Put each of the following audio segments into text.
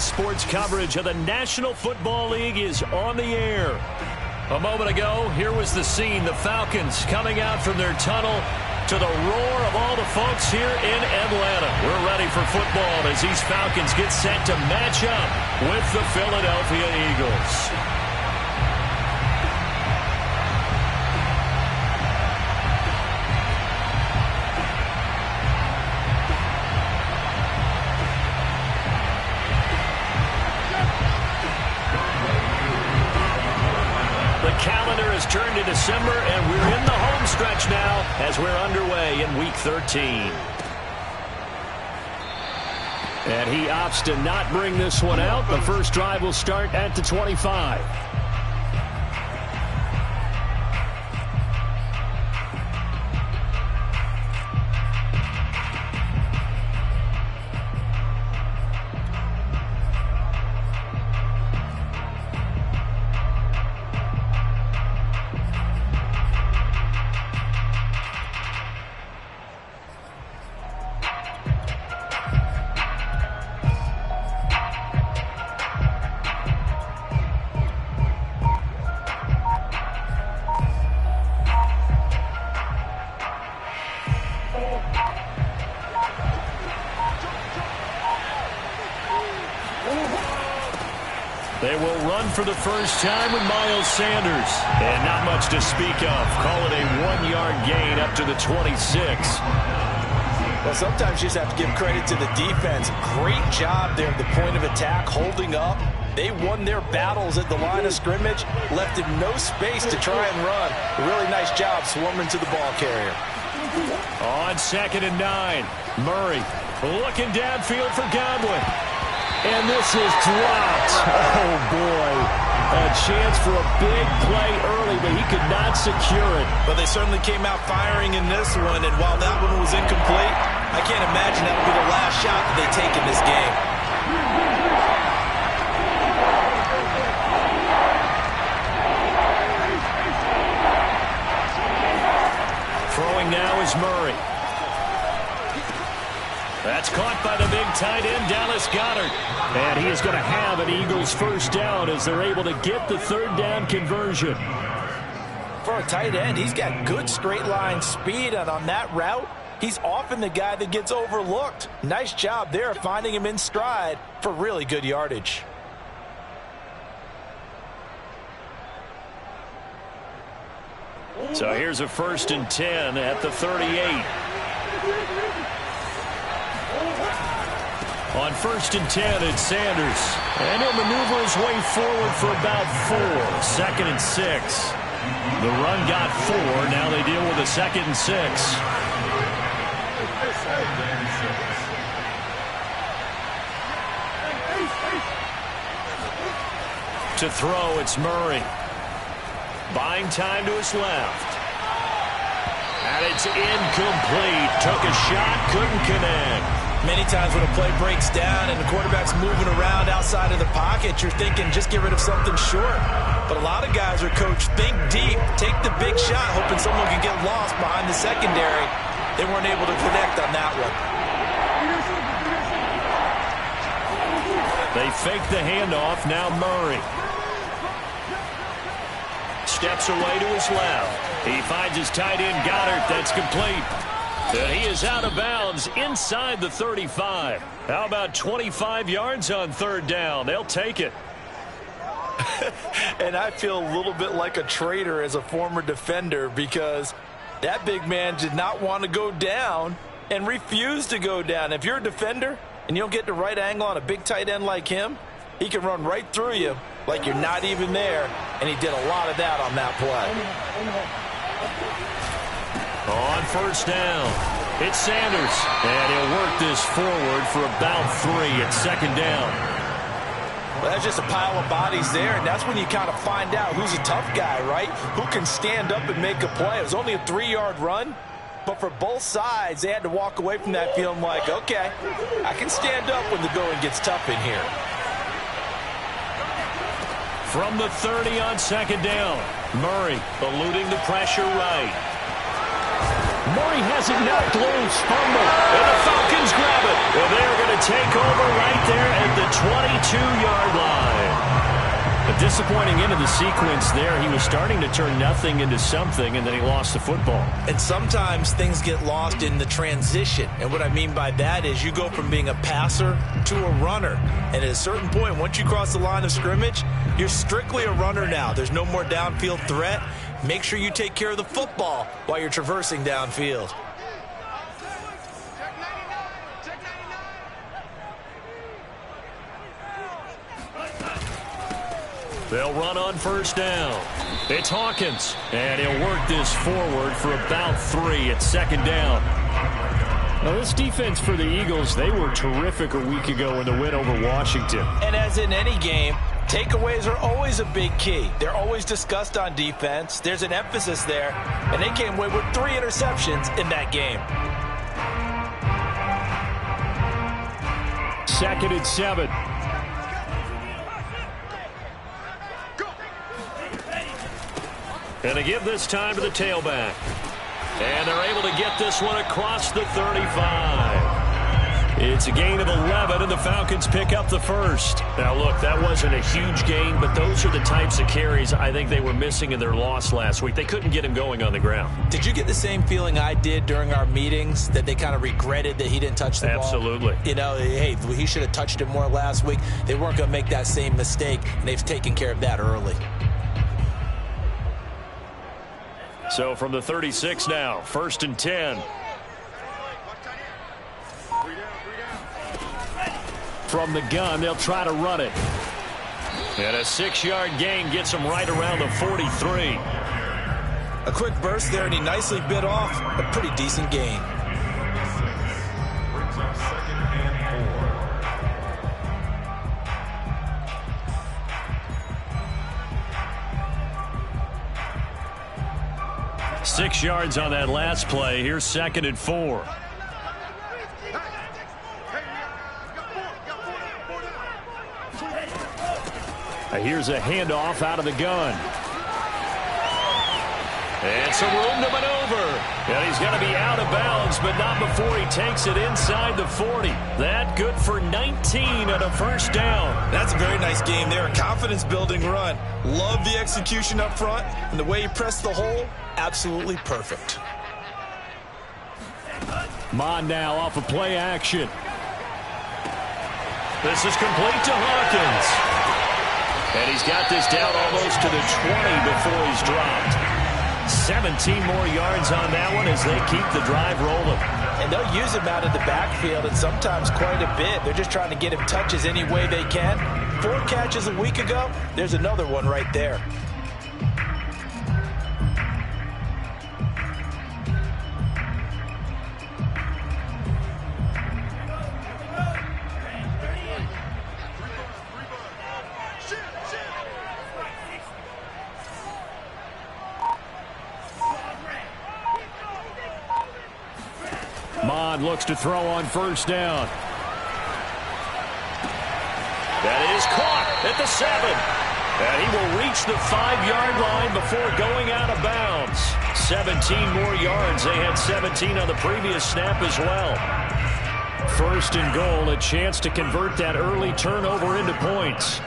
sports coverage of the National Football League is on the air. A moment ago, here was the scene. The Falcons coming out from their tunnel to the roar of all the folks here in Atlanta. We're ready for football as these Falcons get set to match up with the Philadelphia Eagles. Calendar has turned to December, and we're in the home stretch now as we're underway in Week 13. And he opts to not bring this one out. The first drive will start at the 25. They will run for the first time with Miles Sanders. And not much to speak of. Call it a 1-yard gain up to the 26. Well, sometimes you just have to give credit to the defense. Great job there at the point of attack, holding up. They won their battles at the line of scrimmage, left him no space to try and run. A really nice job swarming to the ball carrier. On 2nd and 9, Murray looking downfield for Godwin. And this is dropped. Oh, boy. A chance for a big play early, but he could not secure it. But they certainly came out firing in this one, and while that one was incomplete, I can't imagine that will be the last shot that they take in this game. Throwing now is Murray. That's caught by the big tight end, Dallas Goedert. And he is going to have an Eagles first down as they're able to get the third down conversion. For a tight end, he's got good straight line speed, and on that route, he's often the guy that gets overlooked. Nice job there finding him in stride for really good yardage. So here's a 1st and 10 at the 38. On 1st and 10, it's Sanders. And he'll maneuver his way forward for about 4. 2nd and 6. The run got 4. Now they deal with a 2nd and 6. To throw, it's Murray. Buying time to his left. And it's incomplete. Took a shot, couldn't connect. Many times when a play breaks down and the quarterback's moving around outside of the pocket, you're thinking just get rid of something short. But a lot of guys are coached, think deep, take the big shot, hoping someone can get lost behind the secondary. They weren't able to connect on that one. They fake the handoff, now Murray. Steps away to his left. He finds his tight end, Goedert. That's complete. And he is out of bounds inside the 35. How about 25 yards on 3rd down? They'll take it. And I feel a little bit like a traitor as a former defender because that big man did not want to go down and refused to go down. If you're a defender and you don't get the right angle on a big tight end like him, he can run right through you like you're not even there, and he did a lot of that on that play. On 1st down, it's Sanders. And he'll work this forward for about 3 at 2nd down. Well, that's just a pile of bodies there, and that's when you kind of find out who's a tough guy, right? Who can stand up and make a play. It was only a 3-yard run, but for both sides, they had to walk away from that feeling like, okay, I can stand up when the going gets tough in here. From the 30 on 2nd down, Murray eluding the pressure right. Murray has it knocked loose. Fumble. And the Falcons grab it. And they're going to take over right there at the 22-yard line. A disappointing end of the sequence there. He was starting to turn nothing into something, and then he lost the football. And sometimes things get lost in the transition. And what I mean by that is you go from being a passer to a runner. And at a certain point, once you cross the line of scrimmage, you're strictly a runner now. There's no more downfield threat. Make sure you take care of the football while you're traversing downfield. They'll run on first down. It's Hawkins, and he'll work this forward for about 3 at second down. Now, this defense for the Eagles, they were terrific a week ago in the win over Washington. And as in any game, takeaways are always a big key. They're always discussed on defense. There's an emphasis there, and they came away with 3 interceptions in that game. 2nd and 7. And they give this time to the tailback. And they're able to get this one across the 35. It's a gain of 11, and the Falcons pick up the first. Now, look, that wasn't a huge gain, but those are the types of carries I think they were missing in their loss last week. They couldn't get him going on the ground. Did you get the same feeling I did during our meetings, that they kind of regretted that he didn't touch the ball? Absolutely. You know, hey, he should have touched it more last week. They weren't going to make that same mistake, and they've taken care of that early. So from the 36 now, 1st and 10. From the gun, they'll try to run it. And a 6-yard gain gets them right around the 43. A quick burst there, and he nicely bit off a pretty decent gain. Six yards on that last play. Here's 2nd and 4. Here's a handoff out of the gun. And some room to maneuver. And he's going to be out of bounds, but not before he takes it inside the 40. That good for 19 and a first down. That's a very nice game there. A confidence-building run. Love the execution up front, and the way he pressed the hole, absolutely perfect. Mon now off of play action. This is complete to Hawkins. And he's got this down almost to the 20 before he's dropped. 17 more yards on that one as they keep the drive rolling. And they'll use him out of the backfield, and sometimes quite a bit. They're just trying to get him touches any way they can. 4 catches a week ago. There's another one right there. Mon looks to throw on first down. That is caught at the 7. And he will reach the 5-yard line before going out of bounds. 17 more yards. They had 17 on the previous snap as well. 1st and goal, a chance to convert that early turnover into points.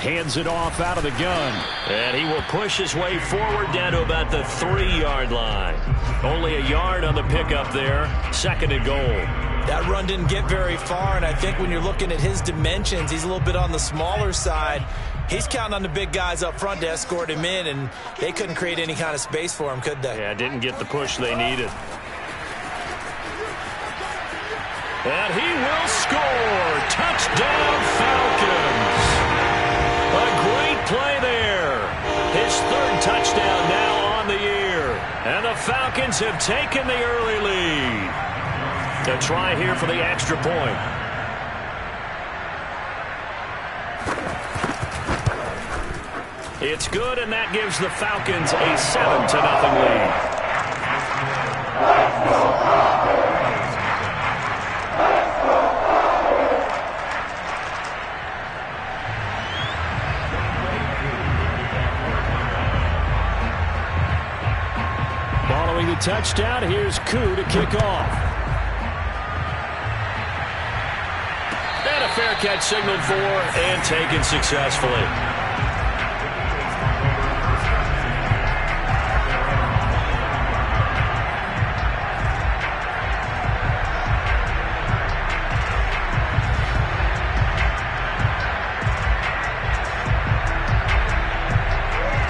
Hands it off out of the gun. And he will push his way forward down to about the 3-yard line. Only a yard on the pickup there. 2nd and goal. That run didn't get very far, and I think when you're looking at his dimensions, he's a little bit on the smaller side. He's counting on the big guys up front to escort him in, and they couldn't create any kind of space for him, could they? Yeah, didn't get the push they needed. And he will score. Touchdown, Falcons. A great play there. His 3rd touchdown now on the year. And the Falcons have taken the early lead. To try here for the extra point. It's good, and that gives the Falcons a 7-0 lead. Following the touchdown, here's Koo to kick off. And a fair catch signaled for and taken successfully.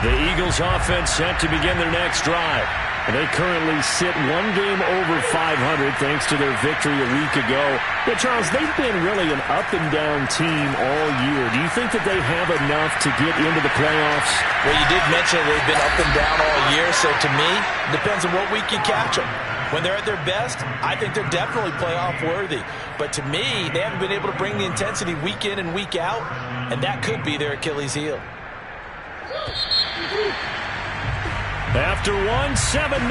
The Eagles offense set to begin their next drive. They currently sit one game over 500 thanks to their victory a week ago. Yeah, Charles, they've been really an up-and-down team all year. Do you think that they have enough to get into the playoffs? Well, you did mention they've been up and down all year, so to me, it depends on what week you catch them. When they're at their best, I think they're definitely playoff worthy. But to me, they haven't been able to bring the intensity week in and week out, and that could be their Achilles heel. After one, 7-0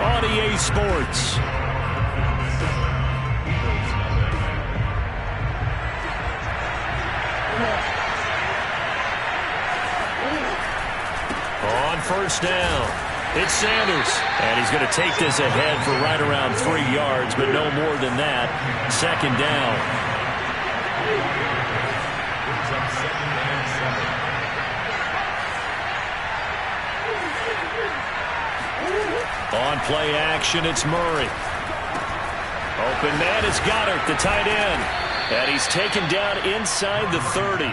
on EA Sports. On first down, it's Sanders. And he's going to take this ahead for right around 3 yards, but no more than that. Second down. On play action, it's Murray. Open man is Goddard, the tight end. And he's taken down inside the 30.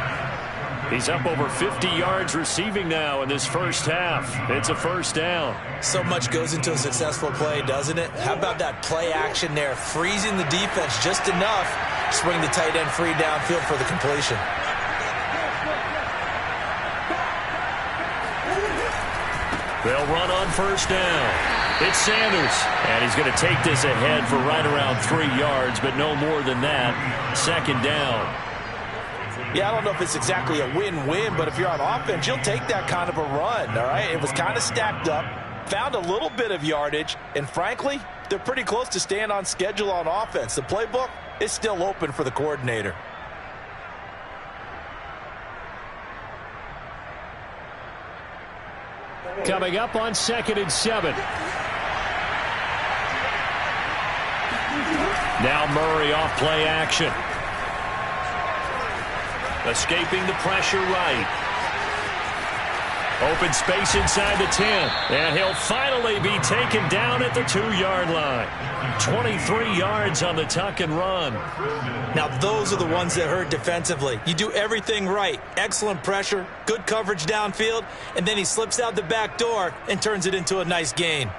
He's up over 50 yards receiving now in this first half. It's a first down. So much goes into a successful play, doesn't it? How about that play action there? Freezing the defense just enough to swing the tight end free downfield for the completion. They'll run on first down. It's Sanders, and he's going to take this ahead for right around 3 yards, but no more than that. Second down. Yeah, I don't know if it's exactly a win-win, but if you're on offense, you'll take that kind of a run, all right? It was kind of stacked up, found a little bit of yardage, and frankly, they're pretty close to staying on schedule on offense. The playbook is still open for the coordinator. Coming up on 2nd and 7. Now Murray off play action. Escaping the pressure right. Open space inside the 10. And he'll finally be taken down at the 2-yard line. 23 yards on the tuck and run. Now those are the ones that hurt defensively. You do everything right. Excellent pressure, good coverage downfield, and then he slips out the back door and turns it into a nice gain.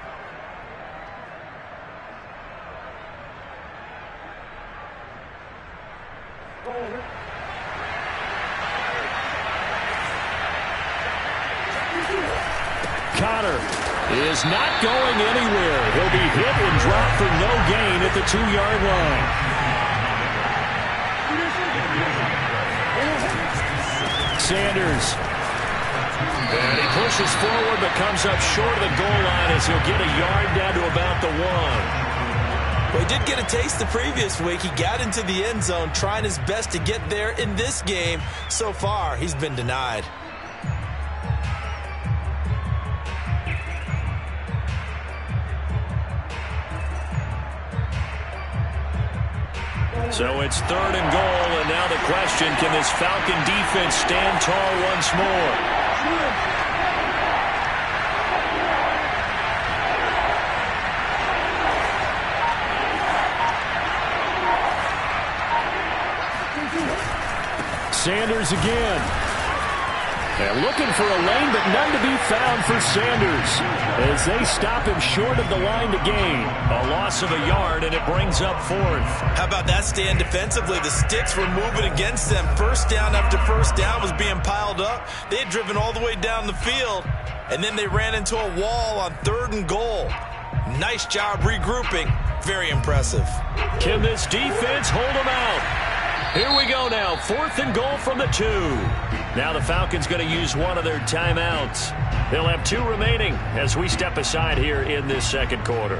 Connor is not going anywhere. He'll be hit and dropped for no gain at the 2-yard line. Sanders. And he pushes forward but comes up short of the goal line as he'll get a yard down to about the 1. Well, he did get a taste the previous week. He got into the end zone trying his best to get there in this game. So far, he's been denied. So it's 3rd and goal, and now the question, can this Falcon defense stand tall once more? Sanders again. And looking for a lane, but none to be found for Sanders as they stop him short of the line to gain. A loss of a yard, and it brings up 4th. How about that stand defensively? The sticks were moving against them. First down after first down was being piled up. They had driven all the way down the field, and then they ran into a wall on 3rd and goal. Nice job regrouping. Very impressive. Can this defense hold them out? Here we go now. 4th and goal from the 2. Now the Falcons going to use one of their timeouts. They'll have 2 remaining as we step aside here in this second quarter.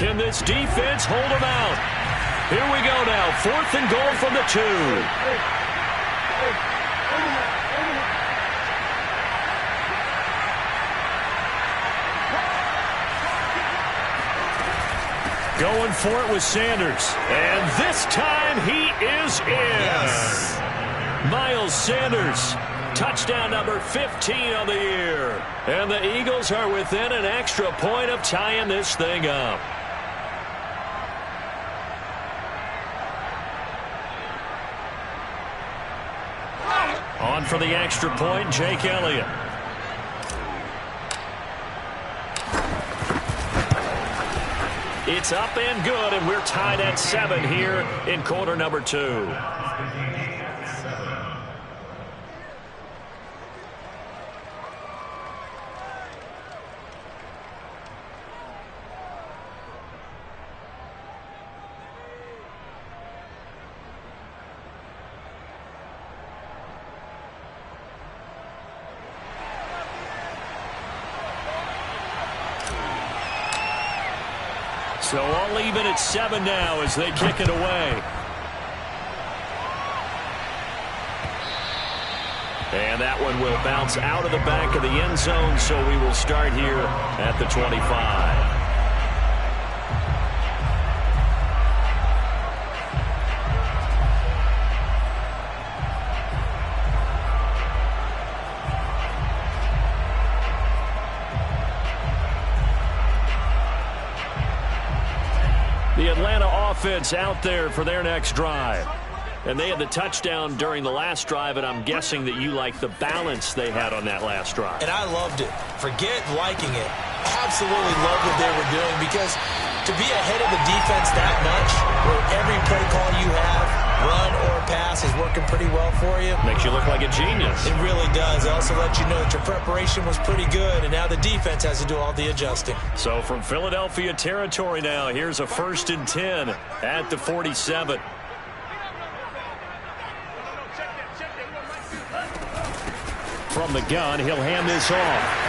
Can this defense hold them out? Here we go now. 4th and goal from the 2. Going for it with Sanders. And this time he is in. Yes. Miles Sanders. Touchdown number 15 on the year. And the Eagles are within an extra point of tying this thing up. On for the extra point, Jake Elliott. It's up and good, and we're tied at 7 here in quarter number 2. So all even at 7 now as they kick it away. And that one will bounce out of the back of the end zone, so we will start here at the 25. The Atlanta offense out there for their next drive. And they had the touchdown during the last drive, and I'm guessing that you like the balance they had on that last drive. And I loved it. Forget liking it. Absolutely loved what they were doing, because to be ahead of the defense that much, where every play call you have, run or pass, is working pretty well for you. Makes you look like a genius. It really does. It also lets you know that your preparation was pretty good, and now the defense has to do all the adjusting. So from Philadelphia territory now, here's a 1st and 10 at the 47. From the gun, he'll hand this off.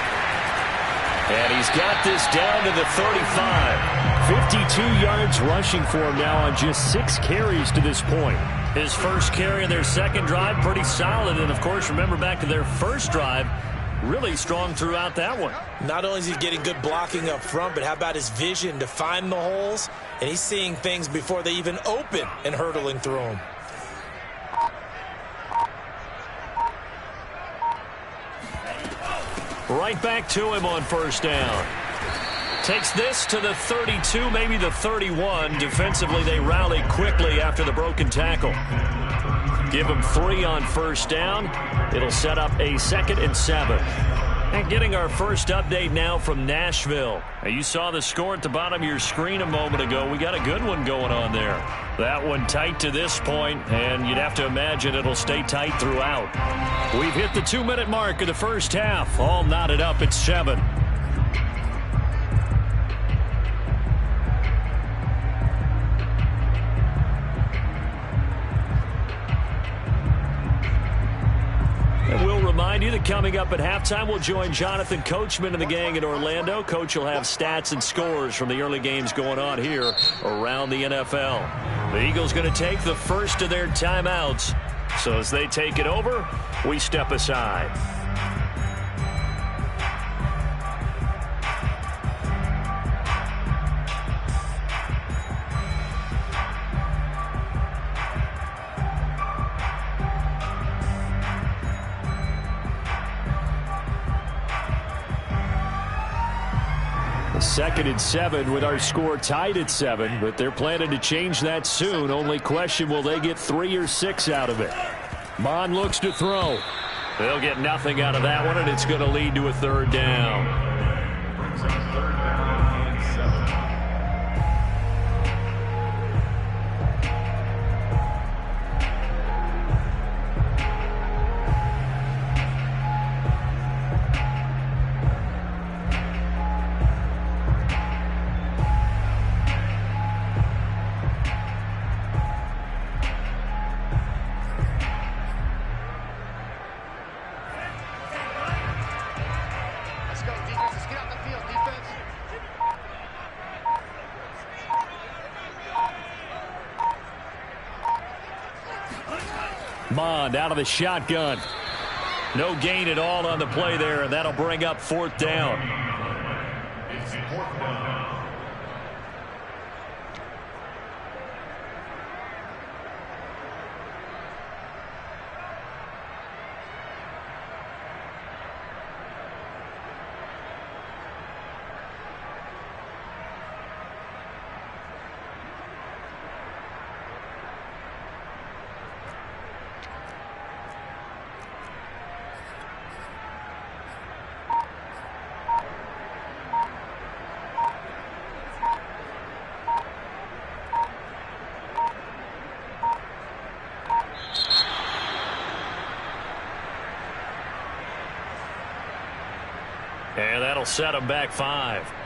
And he's got this down to the 35. 52 yards rushing for him now on just 6 carries to this point. His first carry in their second drive, pretty solid. And, of course, remember back to their first drive, really strong throughout that one. Not only is he getting good blocking up front, but how about his vision to find the holes? And he's seeing things before they even open and hurtling through them. Right back to him on 1st down. Takes this to the 32, maybe the 31. Defensively, they rally quickly after the broken tackle. Give him 3 on 1st down. It'll set up a 2nd and 7. And getting our first update now from Nashville. Now, you saw the score at the bottom of your screen a moment ago. We got a good one going on there. That one tight to this point, and you'd have to imagine it'll stay tight throughout. We've hit the 2-minute mark of the first half. All knotted up at 7. And we'll remind you that coming up at halftime, we'll join Jonathan Coachman and the gang in Orlando. Coach will have stats and scores from the early games going on here around the NFL. The Eagles going to take the first of their timeouts. So as they take it over, we step aside. Second and 7 with our score tied at 7, but they're planning to change that soon. Only question, will they get 3 or 6 out of it? Bond looks to throw. They'll get nothing out of that one, and it's going to lead to a 3rd down. Mond out of the shotgun. No gain at all on the play there, and that'll bring up 4th down. It's 4th down. And that'll set them back 5.